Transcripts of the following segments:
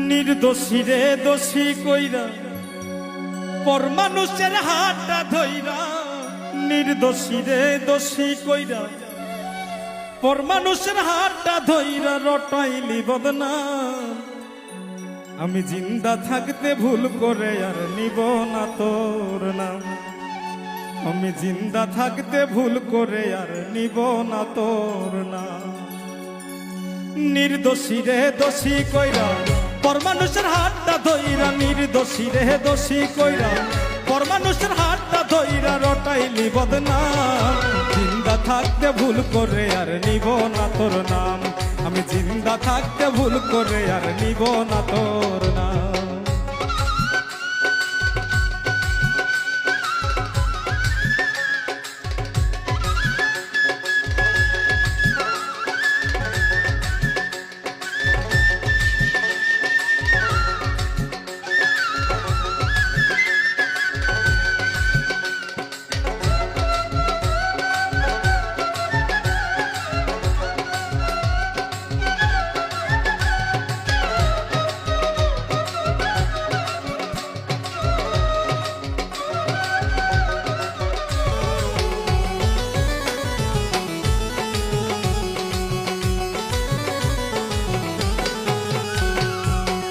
নির্দোষী রে দোষী কইরা পর মানুষের হাতটা ধইরা, নির্দোষী রে দোষী কইরা পর মানুষের হাতটা ধইরা রটাইলি বদনাম। আমি জিন্দা থাকতে ভুল করে আর নিব না তোর নাম, আমি জিন্দা থাকতে ভুল করে আর নিব না তোর নাম। নির্দোষী রে দোষী কইরা পর মানুষের হাতটা ধইরা, নির্দোষী রে দোষী কইরা পর মানুষের হাতটা ধইরা রটাইলি বদনাম। জিন্দা থাকতে ভুল করে আর নিব না তোর নাম, আমি জিন্দা থাকতে ভুল করে আর নিব না তোর নাম।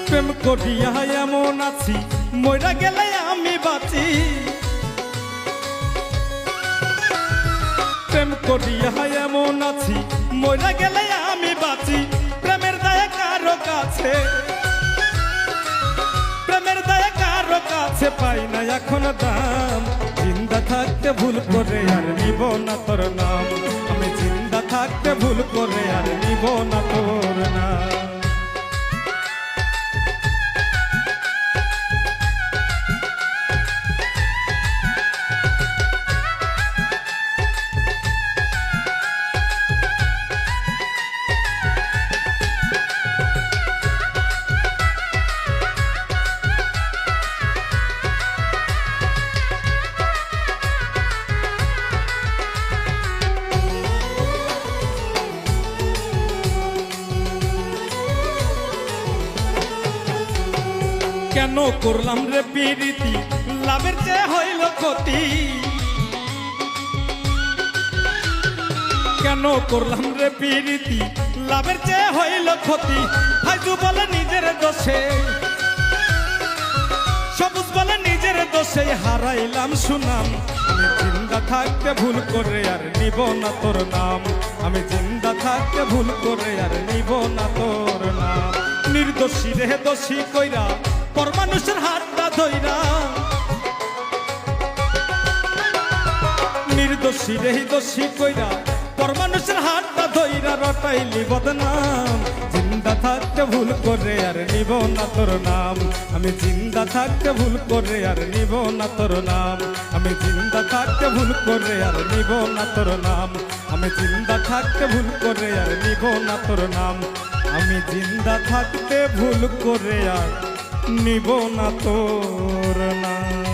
প্রেম করিয়া এমন আছি মইরা গেলে আমি বাঁচি, প্রেম করিয়া এমন আছি মইরা গেলে আমি বাঁচি। প্রেমের দয়া কারো কাছে, প্রেমের দয়া কারো কাছে পাই না এখন দাম। জিন্দা থাকতে ভুল করে আর নিব না তোর নাম, আমি জিন্দা থাকতে ভুল করে আর নিব না তোর নাম। কেন করলাম রে প্রীতি লাভের চেয়ে হইল ক্ষতি, কেন করলাম রে প্রীতি লাভের চেয়ে হইল ক্ষতি। হাইজু বলে নিজের দোষে, সবুজ বলে নিজের দোষে হারাইলাম সুনাম। আমি জিন্দা থাকতে ভুল করে আর নিব না তোর নাম, আমি জিন্দা থাকতে ভুল করে আর নিব না তোর নাম। নির্দোষী রে দোষী কইরা পর মানুষের হাতটা ধইরা, নির্দোষী রে দোষী কইরা পর মানুষের হাতটা ধইরা রটাইলি বদনাম। জিন্দা থাকতে ভুল করে আর নিব না তোর নাম, আমি জিন্দা থাকতে ভুল করে আর নিব না তোর নাম, আমি জিন্দা থাকতে ভুল করে আর নিব না তোর নাম, আমি জিন্দা থাকতে ভুল করে আর নিব না তোর নাম, আমি জিন্দা থাকতে ভুল করে আর নিব না তোর নাম।